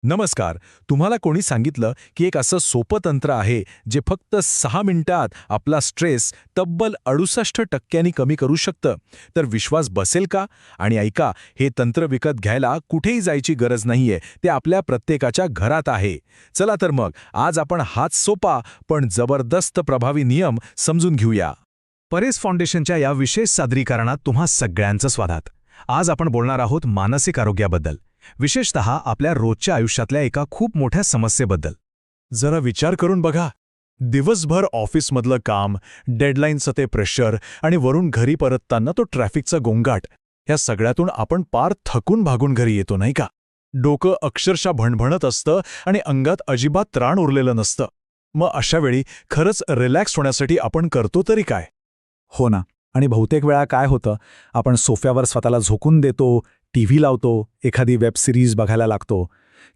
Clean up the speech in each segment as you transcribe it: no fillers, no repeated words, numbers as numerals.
नमस्कार. तुम्हाला कोणी सांगितलं की एक असं सोपं तंत्र आहे जे फक्त 6 मिनिटात आपला स्ट्रेस तब्बल 68% कमी करू शकतं, तर विश्वास बसेल का? आणि ऐका, हे तंत्र विकत घ्यायला कुठेही जायची गरज नाहीये, ते आपल्या प्रत्येकाच्या घरात आहे. चला तर मग आज आपण हाच सोपा पण जबरदस्त प्रभावी नियम समजून घेऊया. परेस फाउंडेशनच्या या विशेष सादरीकरणात तुम्हा सगळ्यांचं स्वागत. आज आपण बोलणार आहोत मानसिक आरोग्याबद्दल, विशेषतः आपल्या रोजच्या आयुष्यातल्या एका खूप मोठ्या समस्येबद्दल. जरा विचार करून बघा. दिवसभर ऑफिसमधलं काम, डेडलाईनचं ते प्रेशर आणि वरून घरी परतताना तो ट्रॅफिकचा गोंगाट, या सगळ्यातून आपण पार थकून भागून घरी येतो नाही का? डोकं अक्षरशः भणभणत असतं आणि अंगात अजिबात त्राण उरलेलं नसतं. मग अशा वेळी खरंच रिलॅक्स होण्यासाठी आपण करतो तरी काय? हो ना. आणि बहुतेक वेळा काय होतं, आपण सोफ्यावर स्वतःला झोकून देतो, टीव्ही लावतो, एखादी वेब सिरीज बघायला लागतो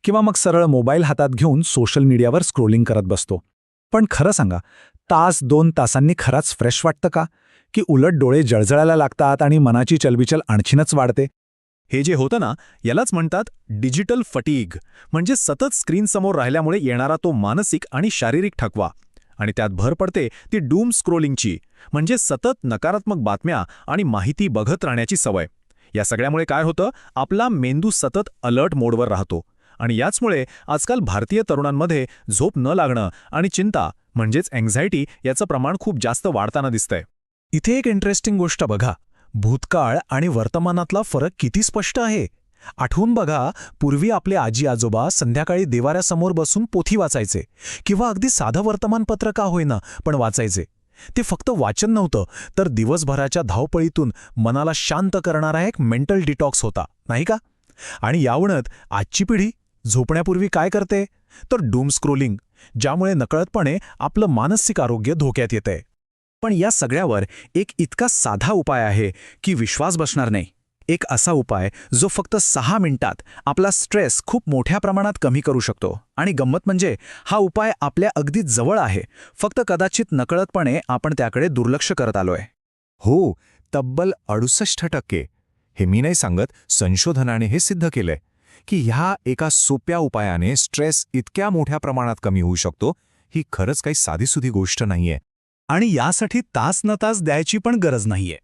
किंवा मग सरळ मोबाईल हातात घेऊन सोशल मीडियावर स्क्रोलिंग करत बसतो. पण खरं सांगा, तास 2 तासांनी खराच फ्रेश वाटतं का? की उलट डोळे जळजळायला लागतात आणि मनाची चलबिचल आणखीनच वाढते? हे जे होतं ना, यालाच म्हणतात डिजिटल फटीग, म्हणजे सतत स्क्रीनसमोर राहिल्यामुळे येणारा तो मानसिक आणि शारीरिक थकवा. आणि त्यात भर पडते ती डूम स्क्रोलिंगची, म्हणजे सतत नकारात्मक बातम्या आणि माहिती बघत राहण्याची सवय. या सगळ्यामुळे काय होतं, आपला मेंदू सतत अलर्ट मोडवर राहतो. आणि याचमुळे आजकाल भारतीय तरुणांमध्ये झोप न लागणं आणि चिंता म्हणजेच अँक्झायटी याचं प्रमाण खूप जास्त वाढताना दिसतंय. इथे एक इंटरेस्टिंग गोष्ट बघा. भूतकाळ आणि वर्तमानातला फरक किती स्पष्ट आहे. आठवून बघा, पूर्वी आपले आजी आजोबा संध्याकाळी देवाऱ्यासमोर बसून पोथी वाचायचे किंवा अगदी साधं वर्तमानपत्र का होईना पण वाचायचे. ते फक्त वाचन नव्हतं, तर दिवसभराच्या धावपळीतून मनाला शांत करणारा एक मेंटल डिटॉक्स होता, नाही का? आणि यावणत आजची पिढी झोपण्यापूर्वी काय करते, तर डूम स्क्रोलिंग, ज्यामुळे नकळतपणे आपलं मानसिक आरोग्य धोक्यात येतंय. पण या सगळ्यावर एक इतका साधा उपाय आहे की विश्वास बसणार नाही. एक असा उपाय जो फक्त 6 मिनिटात आपला स्ट्रेस खूप मोठ्या प्रमाणात कमी करू शकतो. आणि गंमत म्हणजे हा उपाय आपल्या अगदी जवळ आहे, फक्त कदाचित नकळतपणे आपण त्याकडे दुर्लक्ष करत आलोय. हो, तब्बल 68%. हे मी नाही सांगत, संशोधनाने हे सिद्ध केलंय की ह्या एका सोप्या उपायाने स्ट्रेस इतक्या मोठ्या प्रमाणात कमी होऊ शकतो. ही खरंच काही साधीसुधी गोष्ट नाहीये. आणि यासाठी तास न तास द्यायची पण गरज नाहीये.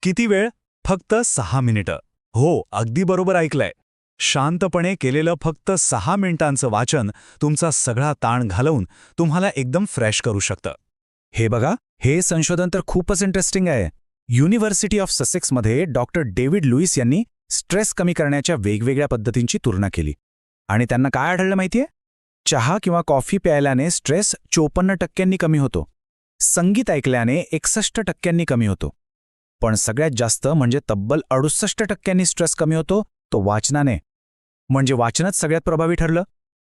किती वेळ? फक्त 6 मिनिटं. हो, अगदी बरोबर ऐकलंय. शांतपणे केलेलं फक्त 6 मिनिटांचं वाचन तुमचा सगळा ताण घालवून तुम्हाला एकदम फ्रेश करू शकतं. हे बघा, हे संशोधन तर खूपच इंटरेस्टिंग आहे. युनिव्हर्सिटी ऑफ ससेक्समध्ये डॉक्टर डेव्हिड लुईस यांनी स्ट्रेस कमी करण्याच्या वेगवेगळ्या पद्धतींची तुलना केली. आणि त्यांना काय आढळलं माहितीये? चहा किंवा कॉफी प्यायल्याने स्ट्रेस 54% कमी होतो. संगीत ऐकल्याने 61% कमी होतो. पण सगळ्यात जास्त म्हणजे तब्बल 68% स्ट्रेस कमी होतो तो वाचनाने. म्हणजे वाचनच सगळ्यात प्रभावी ठरलं.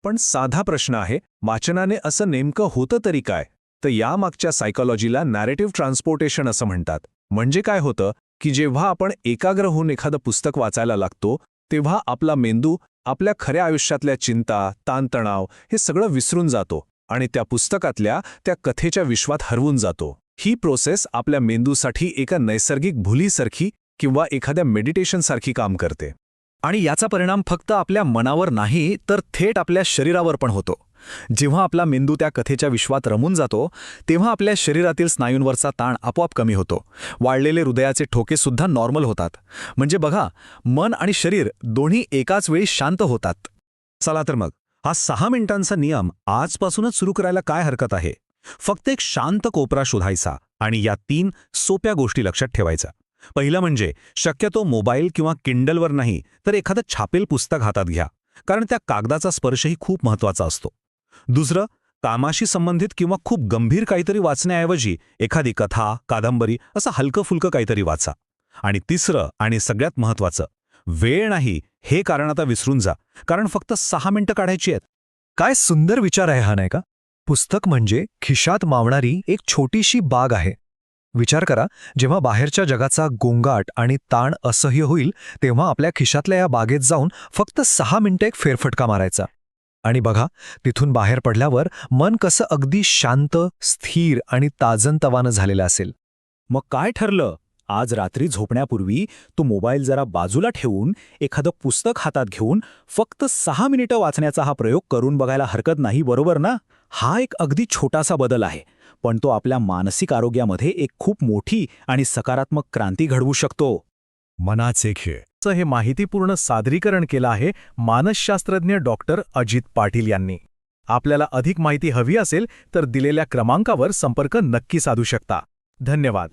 पण साधा प्रश्न आहे, वाचनाने असं नेमकं होतं तरी काय? तर यामागच्या सायकोलॉजीला नॅरेटिव्ह ट्रान्सपोर्टेशन असं म्हणतात. म्हणजे काय होतं की जेव्हा आपण एकाग्र होऊन एखादं पुस्तक वाचायला लागतो, तेव्हा आपला मेंदू आपल्या खऱ्या आयुष्यातल्या चिंता, ताणतणाव हे सगळं विसरून जातो आणि त्या पुस्तकातल्या त्या कथेच्या विश्वात हरवून जातो. ही प्रोसेस आपल्या मेंदूसाठी एका नैसर्गिक भुलीसारखी किंवा एखाद्या मेडिटेशनसारखी काम करते. आणि याचा परिणाम फक्त आपल्या मनावर नाही, तर थेट आपल्या शरीरावर पण होतो. जेव्हा आपला मेंदू त्या कथेच्या विश्वात रमून जातो, तेव्हा आपल्या शरीरातील स्नायूंवरचा ताण आपोआप कमी होतो. वाढलेले हृदयाचे ठोकेसुद्धा नॉर्मल होतात. म्हणजे बघा, मन आणि शरीर दोन्ही एकाच वेळी शांत होतात. चला तर मग, हा 6 मिनिटांचा नियम आजपासूनच सुरू करायला काय हरकत आहे? फक्त एक शांत कोपरा शोधायचा आणि या 3 सोप्या गोष्टी लक्षात ठेवायच्या. पहिलं म्हणजे शक्यतो मोबाईल किंवा किंडलवर नाही, तर एखादं छापेल पुस्तक हातात घ्या, कारण त्या कागदाचा स्पर्शही खूप महत्त्वाचा असतो. दुसरं, कामाशी संबंधित किंवा खूप गंभीर काहीतरी वाचण्याऐवजी एखादी कथा, कादंबरी असं हलकं-फुलकं काहीतरी वाचा. आणि तिसरं आणि सगळ्यात महत्त्वाचं, वेळ नाही हे कारण आता विसरून जा, कारण फक्त 6 मिनिटं काढायची आहेत. काय सुंदर विचार आहे हा, नाही का? पुस्तक म्हणजे खिशात मावणारी एक छोटीशी बाग आहे. विचार करा, जेव्हा बाहेरच्या जगाचा गोंगाट आणि ताण असह्य होईल, तेव्हा आपल्या खिशातल्या या बागेत जाऊन फक्त 6 मिनिटं एक फेरफटका मारायचा. आणि बघा, तिथून बाहेर पडल्यावर मन कसं अगदी शांत, स्थिर आणि ताजंतवानं झालेलं असेल. मग काय ठरलं? आज रात्री झोपण्यापूर्वी तो मोबाईल जरा बाजूला ठेवून एखादं पुस्तक हातात घेऊन फक्त 6 मिनिटं वाचण्याचा हा प्रयोग करून बघायला हरकत नाही, बरोबर ना? हा एक अगदी छोटासा बदल आहे, पण तो आपल्या मानसिक आरोग्यामध्ये एक खूप मोठी आणि सकारात्मक क्रांती घडवू शकतो. मनाचे खेळ. हे माहितीपूर्ण सादरीकरण केलं आहे मानसशास्त्रज्ञ डॉक्टर अजित पाटील यांनी. आपल्याला अधिक माहिती हवी असेल तर दिलेल्या क्रमांकावर संपर्क नक्की साधू शकता. धन्यवाद.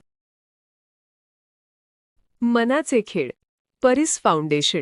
मनाचे खेळ, परीस फाउंडेशन.